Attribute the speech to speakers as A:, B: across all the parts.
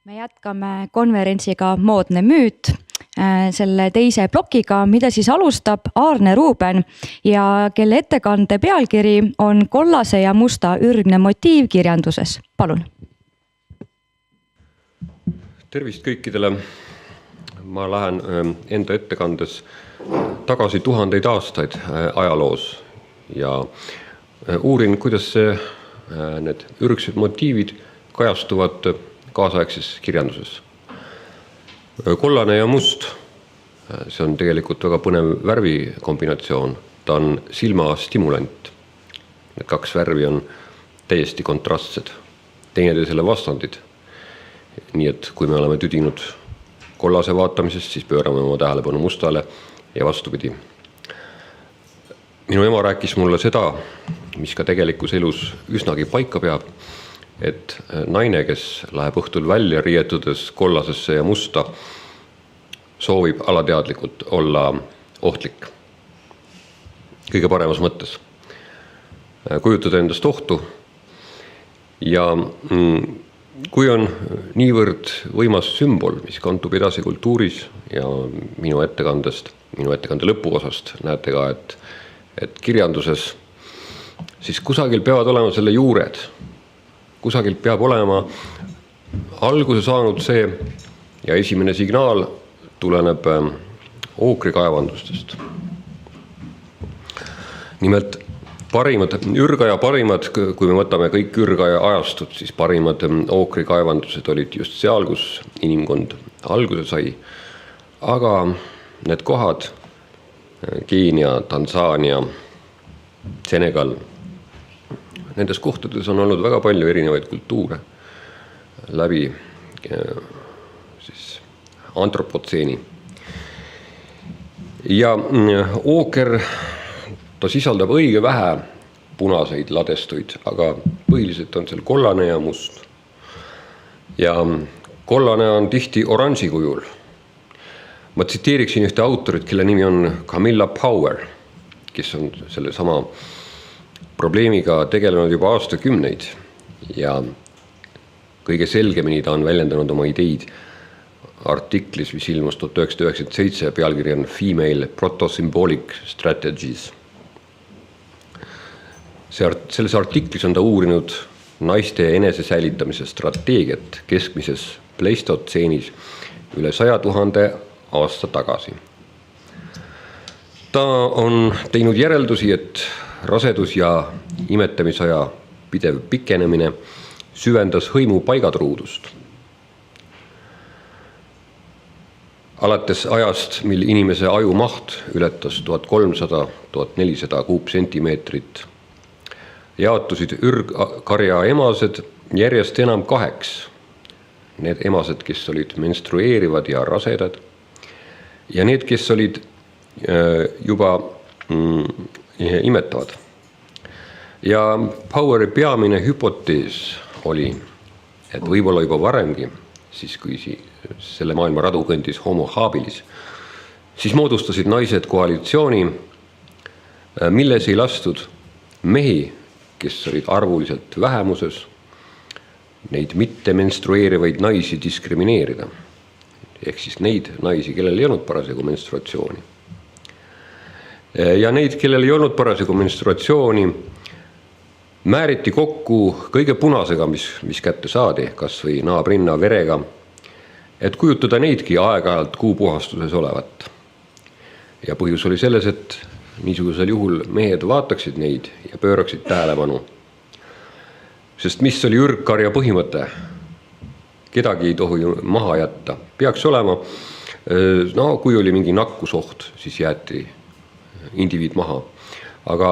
A: Me jätkame konverentsiga Moodne müüt selle teise plokiga, mida siis alustab Aarne Ruuben ja kelle ettekande pealkiri on kollase ja musta ürgne motiiv kirjanduses. Palun.
B: Tervist kõikidele. Ma lähen enda ettekandes tagasi tuhandeid aastaid ajaloos ja uurin, kuidas need ürgsed motiivid kajastuvad kaasaegses kirjanduses. Kollane ja must, see on tegelikult väga põnev värvikombinatsioon. Ta on silmastimulant. Need kaks värvi on täiesti kontrastsed, teineteisele vastandid. Nii et kui me oleme tüdinud kollase vaatamisest, siis pöörame oma tähelepanu mustale ja vastupidi. Minu ema rääkis mulle seda, mis ka tegelikus elus üsnagi paika peab, et naine, kes läheb õhtul välja riietudes kollasesse ja musta, soovib alateadlikult olla ohtlik. Kõige paremas mõttes. Kujutada endast ohtu ja kui on niivõrd võimas sümbol, mis kantub edasi kultuuris ja minu ettekande lõpuosast näete ka, et kirjanduses siis kusagil peavad olema selle juured. Kusagil peab olema alguse saanud see ja esimene signaal tuleneb ookrikaevandustest. Nimelt ürgaja parimad, kui me võtame kõik ürgaja ajastud, siis parimad ookrikaevandused olid just seal, kus inimkond alguse sai. Aga need kohad, Keenia, Tansaania, Senegal, nendes kohtades on olnud väga palju erinevaid kultuure läbi siis antropotseeni. Ja ooker, ta sisaldab õige vähe punaseid ladestuid, aga põhiliselt on seal kollane ja must. Ja kollane on tihti oranži kujul. Ma tsiteeriksin ühte autorit, kelle nimi on Camilla Power, kes on selle sama probleemiga tegelenud juba aastakümneid ja kõige selgemini ta on väljendanud oma ideid artiklis, mis ilmus 1997 pealkiri on Female Proto-Symbolic Strategies. Selles artiklis on ta uurinud naiste enesesäilitamise strateegiat keskmises pleistotseenis üle 100 000 aasta tagasi. Ta on teinud järeldusi, et rasedus ja imetamisaja pidev pikenemine süvendas hõimu paigatruudust. Alates ajast, mil inimese aju maht ületas 1300–1400 kuupsentimeetrit, jaotusid ürgkarja emased järjest enam kaheks. Need emased, kes olid menstrueerivad ja rasedad ja need, kes olid juba imetavad. Ja Poweri peamine hüpotees oli, et võib-olla juba varemgi, siis kui selle maailma radu kõndis homo habilis, siis moodustasid naised koalitsiooni, milles ei lastud mehi, kes olid arvuliselt vähemuses, neid mitte menstrueerivaid naisi diskrimineerida. Ehk siis neid naisi, kellel ei olnud parasjagu menstruatsiooni. Ja neid, kellel ei olnud parasjagu menstruatsiooni, määriti kokku kõige punasega, mis kätte saadi, kas või naabrinna verega, et kujutada neidki aeg-ajalt kuupuhastuses olevat. Ja põhjus oli selles, et niisugusel juhul mehed vaataksid neid ja pööraksid tähelepanu. Sest mis oli ürgkarja põhimõte? Kedagi ei tohi maha jätta. Peaks olema, kui oli mingi nakkusoht, siis jäeti indiviid maha. Aga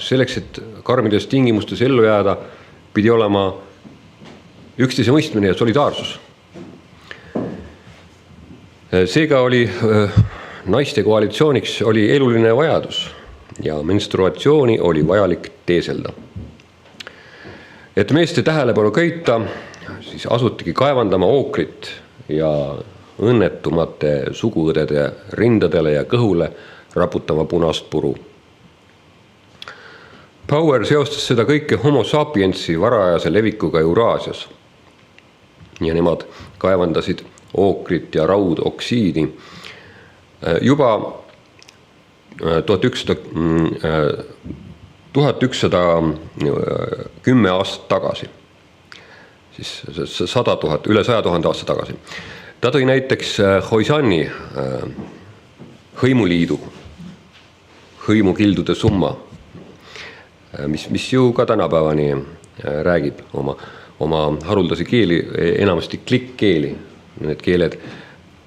B: selleks, et karmides tingimustes ellu jääda, pidi olema üksteise mõistmine ja solidaarsus. Seega oli naiste koalitsiooniks oli eluline vajadus ja menstruatsiooni oli vajalik teeselda. Et meeste tähelepanu köita, siis asutigi kaevandama ookrit ja õnnetumate suguõdede rindadele ja kõhule raputama punast puru. Power seostas seda kõike homo sapiensi varajase levikuga Euraasias. ja nemad kaevandasid ookrit ja raudoksiidi. Juba 1110 aastat tagasi, siis 100 000, üle 100 000 aasta tagasi. Ta tõi näiteks Khoisani hõimuliidu, hõimukildude summa, mis ju ka tänapäevani räägib oma haruldasi keeli, enamasti klikkkeeli, need keeled,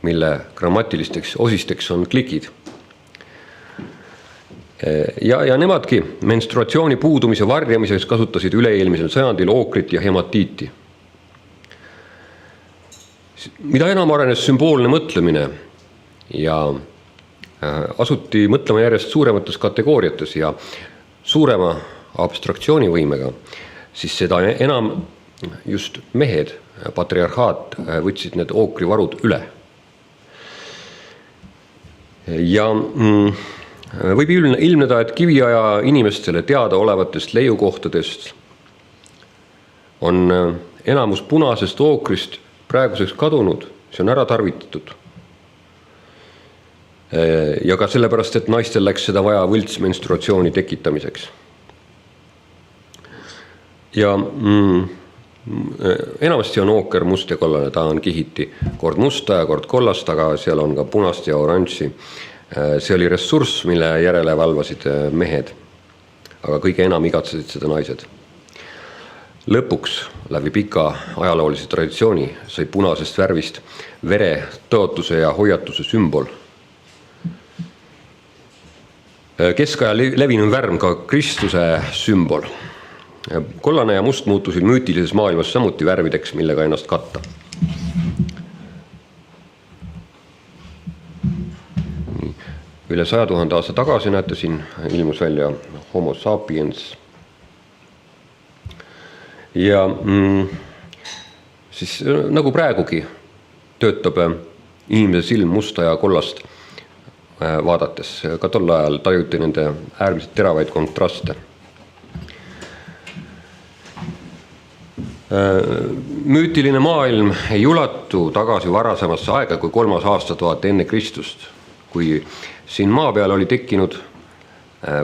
B: mille grammatilisteks osisteks on klikid. Ja nemadki menstruatsiooni puudumise varjamiseks kasutasid üle-eelmisel sajandil ookrit ja hematiiti. Mida enam arenes sümboolne mõtlemine ja asuti mõtlema järjest suuremates kategooriates ja suurema abstraktsioonivõimega, siis seda enam just mehed, patriarhaat, võtsid need ookrivarud üle. Ja võib ilmneda, et kiviaja inimestele teada olevatest leiukohtadest on enamus punasest ookrist praeguseks kadunud, see on ära tarvitatud. Ja ka sellepärast, et naistel läks seda vaja võltsmenstruatsiooni tekitamiseks. Ja enamasti on ooker must ja kollane, ta on kihiti kord musta ja kord kollast, aga seal on ka punast ja oranži. See oli ressurss, mille järele valvasid mehed, aga kõige enam igatsesid seda naised. Lõpuks läbi pika ajaloolise traditsiooni sai punasest värvist vere, tõotuse ja hoiatuse sümbol. Keskaja levinum värm ka Kristuse sümbol. Kollane ja must muutusid müütilises maailmas samuti värvideks, millega ennast katta. Üle 100 000 aasta tagasi näete siin ilmus välja Homo sapiens. Ja siis nagu praegugi töötab inimese silm musta ja kollast vaadates. Ka tol ajal tajuti nende äärmiselt teravaid kontraste. Müütiline maailm ei ulatu tagasi varasemasse aega kui 3. aastatuhat enne Kristust, kui siin maa peal oli tekkinud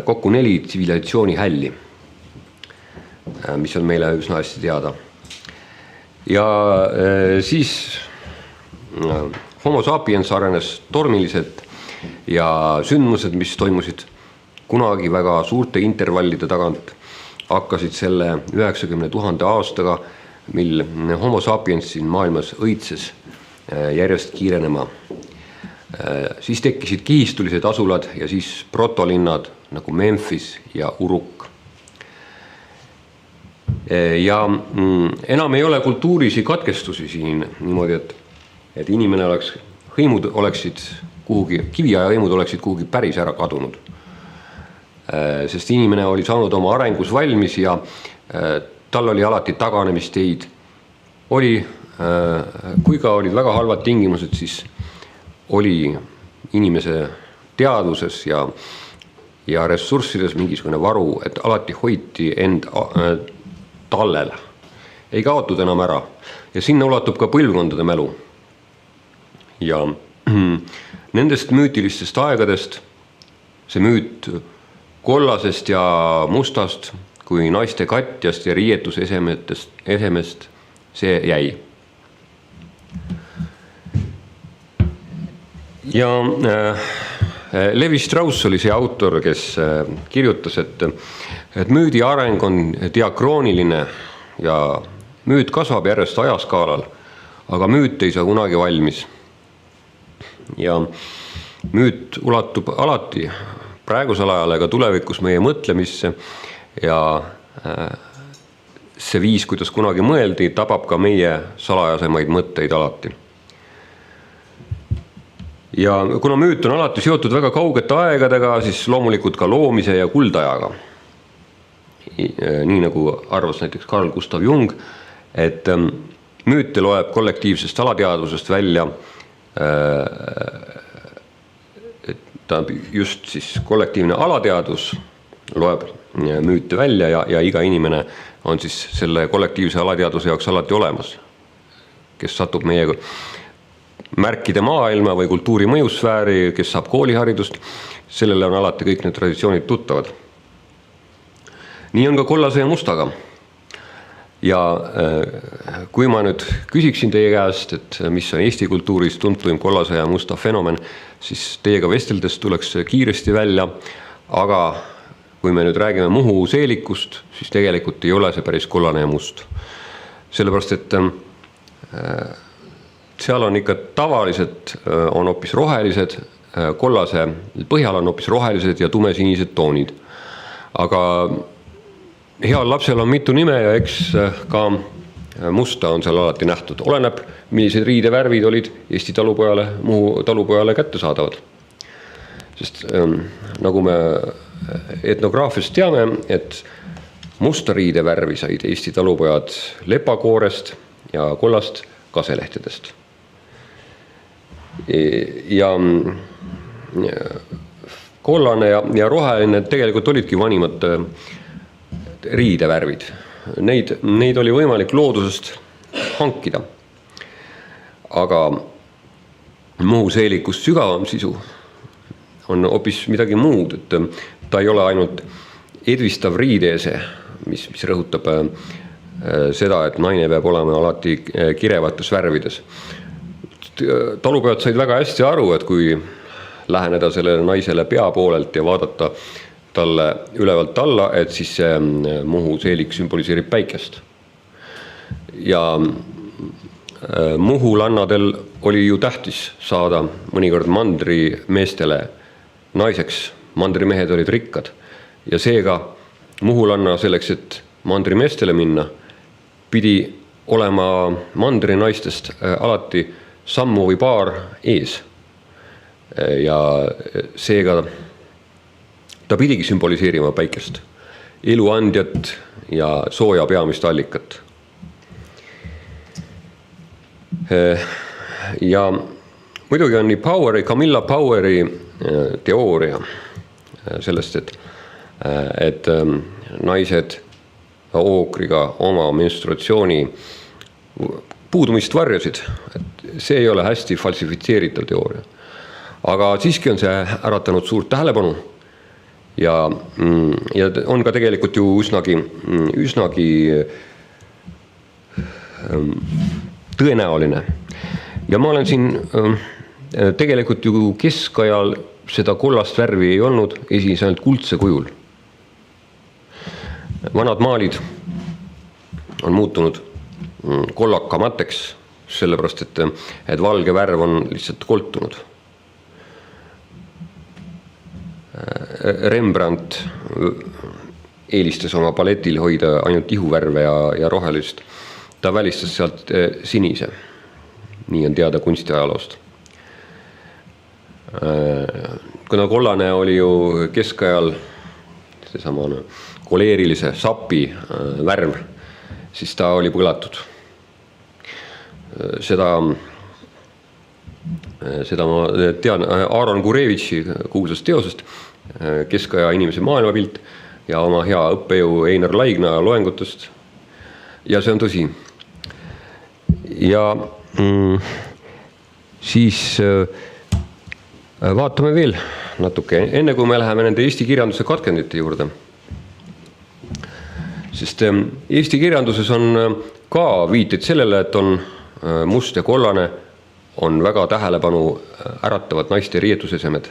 B: kokku 4 tsivilisatsiooni hälli, mis on meile üsna hästi teada. Ja siis Homo sapiens arenes tormiliselt ja sündmused, mis toimusid kunagi väga suurte intervallide tagant, hakkasid selle 90 000 aastaga, mil Homo sapiens siin maailmas õitses järjest kiirenema. Siis tekkisid kihistulised asulad ja siis protolinnad nagu Memphis ja Uruk. Ja enam ei ole kultuurisi katkestusi siin niimoodi, et inimene oleks, hõimud oleksid kuhugi, kiviaja hõimud oleksid kuhugi päris ära kadunud. Sest inimene oli saanud oma arengus valmis ja tal oli alati taganemisteid. Kui ka olid väga halvad tingimused, siis oli inimese teadvuses ja ressurssides mingisugune varu, et alati hoiti end tallel. Ei kaotud enam ära. Ja sinna ulatub ka põlvkondade mälu. Ja nendest müütilistest aegadest see müüt kollasest ja mustast kui naiste katjast ja riietusesemest see jäi. Ja Levi Strauss oli see autor, kes kirjutas, et müüdi areng on diakrooniline ja müüt kasvab järjest ajaskaalal, aga müüt ei saa kunagi valmis. Ja müüt ulatub alati praegusel ajal ega tulevikus meie mõtlemisse ja see viis, kuidas kunagi mõeldi, tabab ka meie salajasemaid mõtteid alati. Ja kuna müüt on alati seotud väga kaugete aegadega, siis loomulikult ka loomise ja kuldajaga. Nii nagu arvas näiteks Carl Gustav Jung, et müüte loeb kollektiivsest alateadvusest välja, ta just siis kollektiivne alateadvus loeb müüte välja ja iga inimene on siis selle kollektiivse alateadvuse jaoks alati olemas. kes satub meie märkide maailma või kultuuri mõjusfääri, kes saab kooliharidust, sellele on alati kõik need traditsioonid tuttavad. Nii on ka kollase ja mustaga. Ja kui ma nüüd küsiksin teie käest, et mis on Eesti kultuuris tuntuim kollase ja musta fenomen, siis teiega vesteldes tuleks kiiresti välja, aga kui me nüüd räägime Muhu seelikust, siis tegelikult ei ole see päris kollane ja must. Sellepärast, et seal on ikka tavaliselt on hoopis rohelised, kollase põhjal on hoopis rohelised ja tumesinised toonid. Aga heal lapsel on mitu nime ja eks ka musta on seal alati nähtud. Oleneb, millised riidevärvid olid Eesti talupojale, Muhu talupojale kättesaadavad. Sest nagu me etnograafiast teame, et musta riidevärvi said Eesti talupojad lepakoorest ja kollast kaselehtedest. Ja kollane ja roheline tegelikult olidki vanimad riidevärvid. Neid oli võimalik loodusest hankida. Aga Muhu seelikust sügavam sisu on hoopis midagi muud, et ta ei ole ainult edvistav riideese, mis rõhutab seda, et naine peab olema alati kirevates värvides. Talupojad said väga hästi aru, et kui läheneda sellele naisele pea poolelt ja vaadata talle ülevalt alla, et siis see Muhu seelik sümboliseerib päikest. Ja Muhu lannadel oli ju tähtis saada mõnikord mandri meestele naiseks. Mandrimehed olid rikkad ja seega Muhu lanna selleks, et mandri meestele minna, pidi olema mandri naistest alati sammu või paar ees. Ja seega ta pidigi sümboliseerima päikest, eluandjat ja sooja peamist allikat. Ja muidugi on nii Camilla Poweri teooria sellest, et naised ookriga oma menstruatsiooni puudumist varjasid. See ei ole hästi falsifitseeritav teooria. Aga siiski on see äratanud suurt tähelepanu ja on ka tegelikult ju üsnagi tõenäoline. Ja ma olen siin tegelikult ju keskajal seda kollast värvi ei olnud, esines ainult kuldse kujul. Vanad maalid on muutunud kollakamateks, sellepärast, et valge värv on lihtsalt koltunud. Rembrandt eelistas oma paletil hoida ainult ihuvärve ja rohelist. Ta välistas sealt sinise. Nii on teada kunstiajaloost. Kuna kollane oli ju keskajal seesamane koleerilise sapi värv, siis ta oli põlatud. Seda ma tean Aaron Gurevitši kuulsast teosest keskaja inimese maailmapilt ja oma hea õppejõu Einar Laigna loengutest. Ja see on tõsi. Ja siis vaatame veel natuke, enne kui me läheme nende Eesti kirjanduse katkendite juurde. Sest Eesti kirjanduses on ka viiteid sellele, et on must ja kollane, on väga tähelepanu äratavad naiste riietusesemed.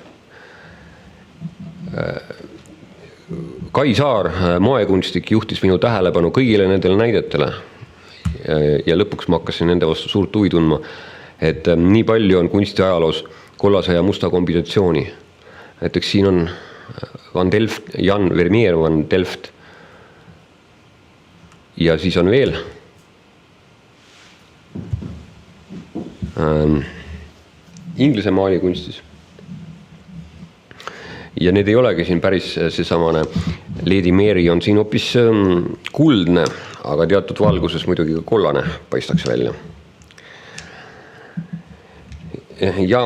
B: Kai Saar, moekunstik, juhtis minu tähelepanu kõigile nendele näidetele ja lõpuks ma hakkasin nende vastu suurt huvi tundma, et nii palju on kunstiajaloos kollase ja musta kombinatsiooni. Näiteks siin on Van Delft, Jan Vermeer Van Delft ja siis on veel Inglise maalikunstis. Ja need ei olegi siin päris seesamane Lady Mary on siin hoopis kuldne, aga teatud valguses muidugi ka kollane paistaks välja. Ja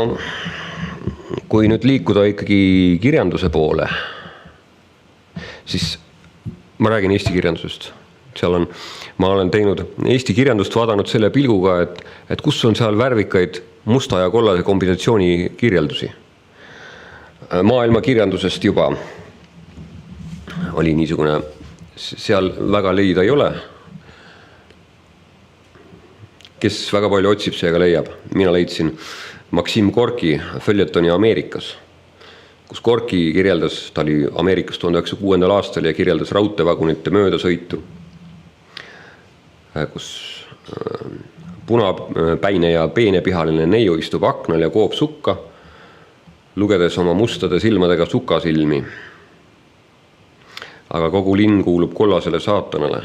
B: kui nüüd liikuda ikkagi kirjanduse poole, siis ma räägin Eesti kirjandusest. Seal on ma olen teinud Eesti kirjandust vaadanud selle pilguga, et kus on seal värvikaid musta ja kollase kombinatsiooni kirjeldusi. Maailma kirjandusest juba oli niisugune, seal väga leida ei ole. Kes väga palju otsib, see ka leiab. Mina leidsin Maksim Gorki följetoni Ameerikas, kus Gorki kirjeldas, ta oli Ameerikas 1906. aastal ja kirjeldas raudteevagunite möödasõitu, kus punapäine ja peenepihaline neiu istub aknal ja koob sukka, lugedes oma mustade silmadega sukasilmi. Aga kogu linn kuulub kollasele saatanale,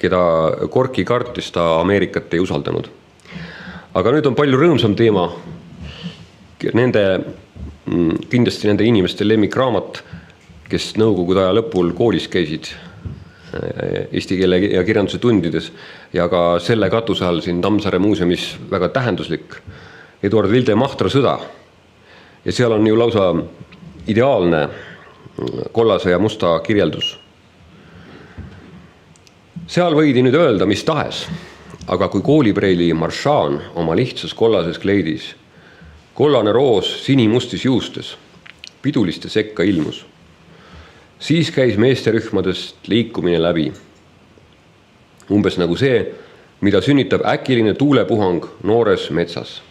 B: keda Gorki kartis, ta Ameerikat ei usaldanud. Aga nüüd on palju rõõmsam teema. Kindlasti nende inimeste lemmikraamat, kes nõukogude aja lõpul koolis käisid eesti keele ja kirjanduse tundides ja ka selle katuse all siin Tammsaare muuseumis väga tähenduslik Eduard Vilde Mahtra sõda. Ja seal on ju lausa ideaalne kollase ja musta kirjeldus. Seal võidi nüüd öelda mis tahes, aga kui koolipreili Marchand oma lihtsas kollases kleidis, kollane roos sinimustis juustes, piduliste sekka ilmus, siis käis meesterühmadest liikumine läbi. Umbes nagu see, mida sünnitab äkiline tuulepuhang noores metsas.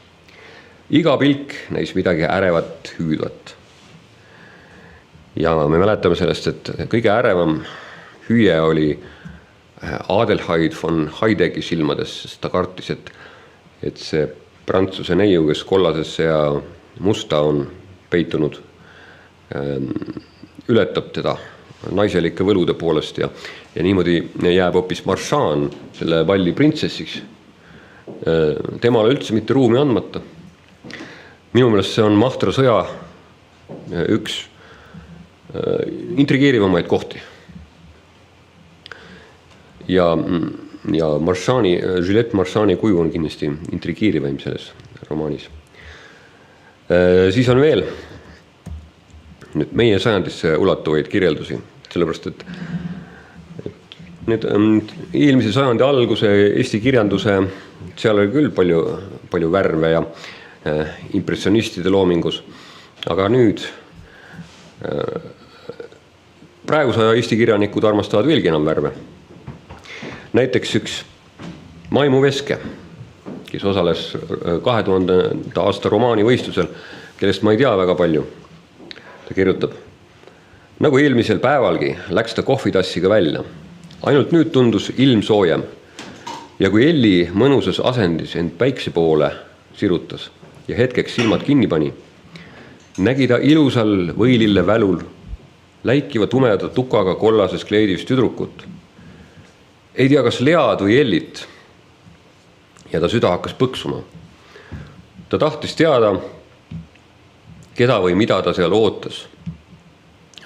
B: Iga pilk näis midagi ärevat hüüdvat. Ja me mäletame sellest, et kõige ärevam hüüe oli Adelheid von Heideggi silmades, sest ta kartis, et see prantsuse neiu, kes kollasesse ja musta on peitunud, ületab teda naiselike võlude poolest ja niimoodi jääb hoopis Marchand selle valli printsessiks. Temale üldse mitte ruumi andmata. Minu meelest see on Mahtra sõja üks intrigeerivamaid kohti. Ja Juliette Marchandi kuju on kindlasti intrigeerivaim selles romaanis. Siis on veel nüüd meie sajandisse ulatuvaid kirjeldusi, sellepärast, et nüüd eelmise sajandi alguse Eesti kirjanduse, seal oli küll palju värve ja impressionistide loomingus, aga nüüd praeguse aja Eesti kirjanikud armastavad veelgi enam värve. Näiteks üks Maimu Veske, kes osales 2000. aasta romaani võistlusel, kellest ma ei tea väga palju. Ta kirjutab, nagu eelmisel päevalgi läks ta kohvitassiga välja. Ainult nüüd tundus ilm soojem. Ja kui Elli mõnusas asendis end päikse poole sirutas ja hetkeks silmad kinni pani, nägi ta ilusal võilille välul läikiva tumeda tukaga kollases kleidis tüdrukut. Ei tea, kas Lead või Ellit. Ja ta süda hakkas põksuma. Ta tahtis teada, keda või mida ta seal ootas.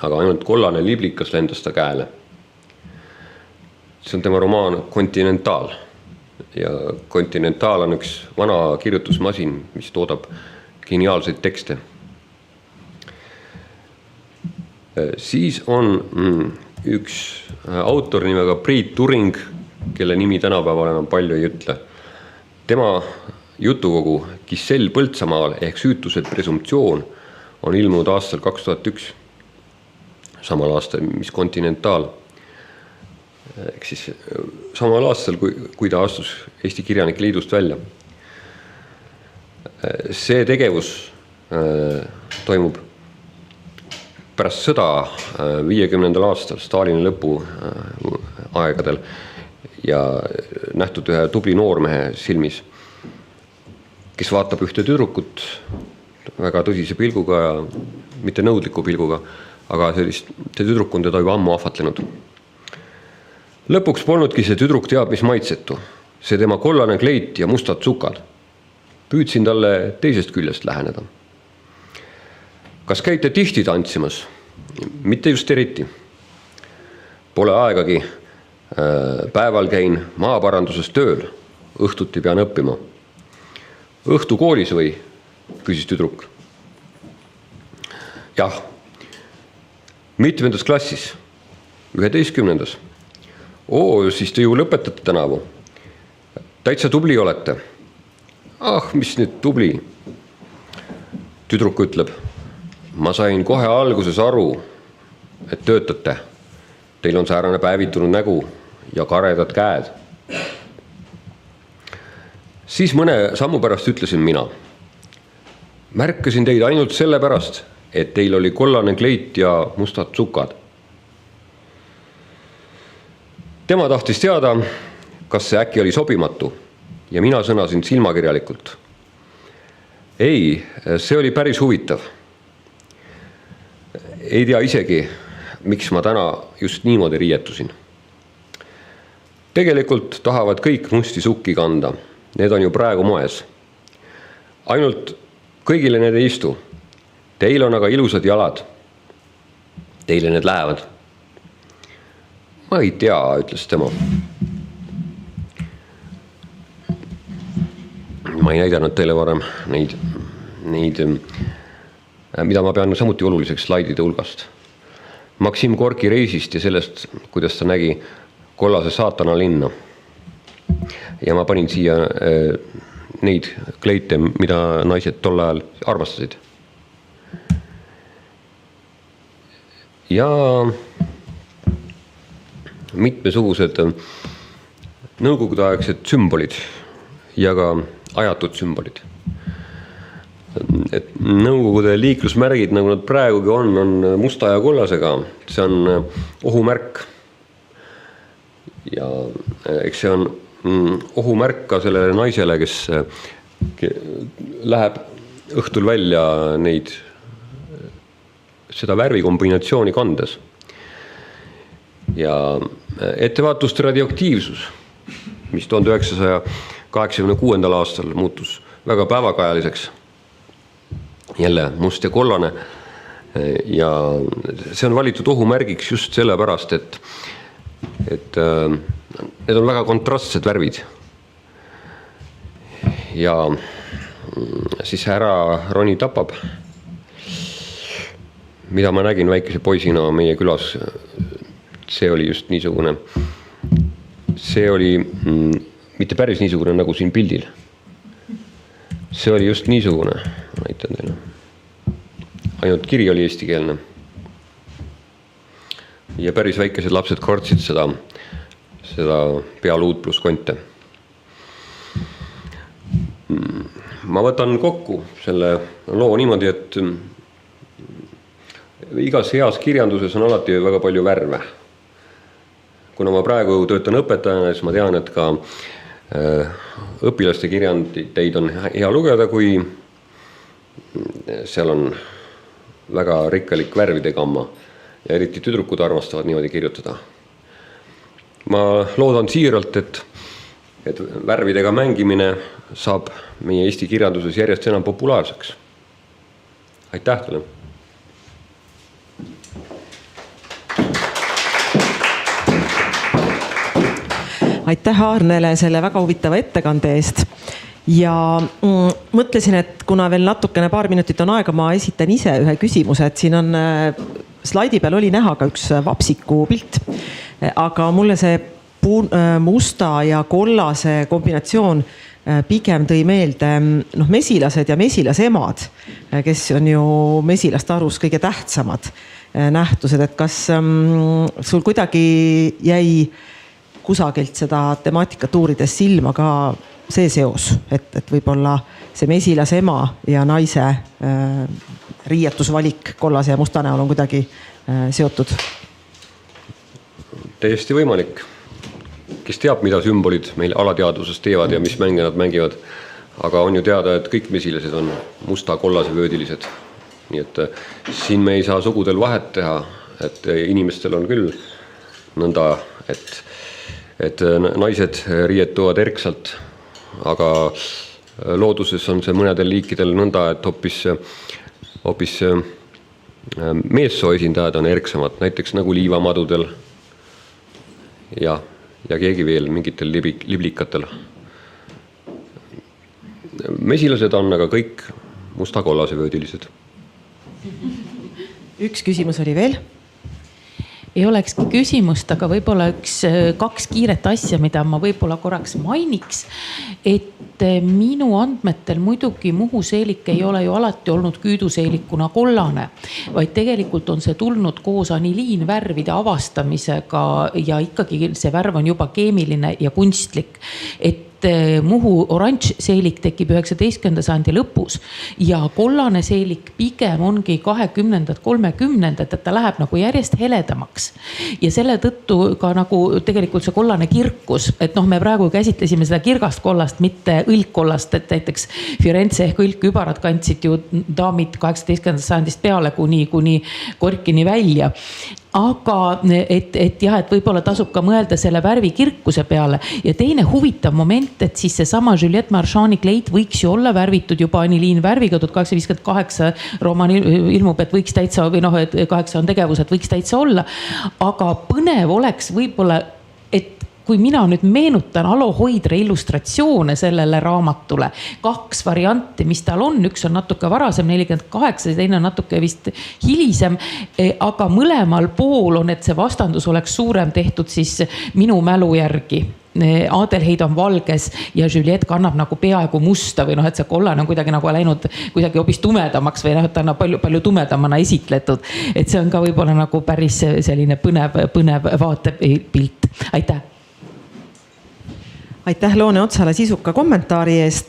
B: Aga ainult kollane liblikas lendas ta käele. See on tema romaan Kontinentaal. Ja Kontinentaal on üks vana kirjutusmasin, mis toodab geniaalseid tekste. Siis on üks autor nimega Priit Turing, kelle nimi tänapäeval enam palju ei ütle. Tema jutukogu Kissell Põltsamaal ehk süütuse presumptsioon on ilmunud aastal 2001, samal aastal, mis Kontinentaal. Ehk siis samal aastal, kui ta astus Eesti Kirjanike Liidust välja. See tegevus toimub pärast sõda 50. aastal Stalini lõpu aegadel ja nähtud ühe tubli noormehe silmis, kes vaatab ühte tüdrukut väga tõsise pilguga ja mitte nõudliku pilguga, aga see tüdruk on teda juba ammu ahvatlenud. Lõpuks polnudki see tüdruk teab mis maitsetu, see tema kollane kleit ja mustad sukad. Püüdsin talle teisest küljest läheneda. Kas käite tihti tantsimas? Mitte just eriti. Pole aegagi. Päeval käin maaparanduses tööl. Õhtuti pean õppima. Õhtu koolis või? Küsis tüdruk. Jah. Mitmendas klassis? 11. Siis te ju lõpetate tänavu. Täitsa tubli olete. Mis nüüd tubli? Tüdruk ütleb, ma sain kohe alguses aru, et töötate. Teil on säärane päevitunud nägu ja karedad käed. Siis mõne sammu pärast ütlesin mina. Märkasin teid ainult selle pärast, et teil oli kollane kleit ja mustad sukad. Tema tahtis teada, kas see äkki oli sobimatu ja mina sõnasin silmakirjalikult. Ei, see oli päris huvitav. Ei tea isegi, miks ma täna just niimoodi riietusin. Tegelikult tahavad kõik musti sukki kanda. Need on ju praegu moes. Ainult kõigile need ei istu. Teil on aga ilusad jalad. Teile need lähevad. Ma ei tea, ütles tema. Ma ei näidanud teile varem neid, mida ma pean samuti oluliseks slaidide hulgast. Maksim Gorki reisist ja sellest, kuidas ta nägi kollase saatana linna. Ja ma panin siia neid kleite, mida naised tol ajal armastasid. Ja mitmesugused nõukogudeaegsed sümbolid ja ka ajatud sümbolid. Et nõukogude liiklusmärgid, nagu nad praegugi on musta ja kollasega. See on ohumärk. Ja eks see on ohumärk ka sellele naisele, kes läheb õhtul välja seda värvikombinatsiooni kandes. Ja ettevaatust radioaktiivsus, mis 1986. aastal muutus väga päevakajaliseks. Jälle must ja kollane. Ja see on valitud ohumärgiks just sellepärast, et need on väga kontrastsed värvid. Ja siis härra Roni tapab, mida ma nägin väikese poisina meie külas. See oli just niisugune, see oli mitte päris niisugune nagu siin pildil. See oli just niisugune, näitan teile. Ainult kiri oli eestikeelne. Ja päris väikesed lapsed kortsid seda pealuud plus konte. Ma võtan kokku selle loo niimoodi, et igas heas kirjanduses on alati väga palju värve. Kuna ma praegu töötan õpetajana, siis ma tean, et ka õpilaste kirjandeid on hea lugeda, kui seal on väga rikkalik värvide gamma ja eriti tüdrukud armastavad niimoodi kirjutada. Ma loodan siiralt, et värvidega mängimine saab meie Eesti kirjanduses järjest enam populaarseks. Aitäh teile!
C: Aitäh Aarnele selle väga huvitava ettekande eest. Ja mõtlesin, et kuna veel natukene paar minutit on aega, ma esitan ise ühe küsimuse, et siin on slaidi peal oli näha ka üks vapsiku pilt, aga mulle see musta ja kollase kombinatsioon pigem tõi meelde mesilased ja mesilasemad, kes on ju mesilaste arus kõige tähtsamad nähtused, et kas sul kuidagi jäi kusagilt seda temaatikat uurides silma ka see seos, et võib-olla see mesilasema ja naise riietusvalik kollase ja musta näol on kuidagi seotud?
B: Täiesti võimalik. Kes teab, mida sümbolid meil alateadvuses teevad ja mis mänge nad mängivad. Aga on ju teada, et kõik mesilased on musta kollase vöödilised. Nii et siin me ei saa sugudel vahet teha, et inimestel on küll nõnda, et naised riietuvad erksalt, aga looduses on see mõnedel liikidel nõnda, et hoopis meessoo esindajad on erksamad, näiteks nagu liivamadudel ja keegi veel mingitel liblikatel. Mesilased on aga kõik musta kollase vöödilised.
C: Üks küsimus oli veel.
D: ei olekski küsimust, aga võib-olla kaks kiiret asja, mida ma võib-olla korraks mainiks. Et minu andmetel muidugi Muhu seelik ei ole ju alati olnud küüduseelikuna kollane, vaid tegelikult on see tulnud koos aniliinvärvide avastamisega ja ikkagi see värv on juba keemiline ja kunstlik. Et Muhu oranž seelik tekib 19. sajandi lõpus ja kollane seelik pigem ongi 20. 30. et ta läheb nagu järjest heledamaks. Ja selle tõttu ka nagu tegelikult see kollane kirkus, et me praegu käsitlesime seda kirgast kollast, mitte õlgkollast, et näiteks Firenze ehk õlgkübarad kandsid ju daamid 18. sajandist peale kuni korkini välja. Aga et võib-olla tasub ka mõelda selle värvi kirkuse peale ja teine huvitav moment, et siis see sama Juliette Marchandi kleit võiks ju olla värvitud juba aniliinvärviga 1858 roman ilmub, et võiks täitsa või et 8 on tegevus, et võiks täitsa olla. Aga põnev oleks võib-olla, et kui mina nüüd meenutan Alo Hoidre illustratsioone sellele raamatule, 2 varianti, mis tal on, üks on natuke varasem 48, teine on natuke vist hilisem, aga mõlemal pool on, et see vastandus oleks suurem tehtud siis minu mälu järgi. Adelheid on valges ja Juliette kannab nagu peaaegu musta või et see kollane on kuidagi nagu läinud kuidagi hoopis tumedamaks või et ta on palju tumedamana esitletud. Et see on ka võib-olla nagu päris selline põnev vaatepilt. Aitäh!
C: Aitäh Loone Otsale sisuka kommentaari eest.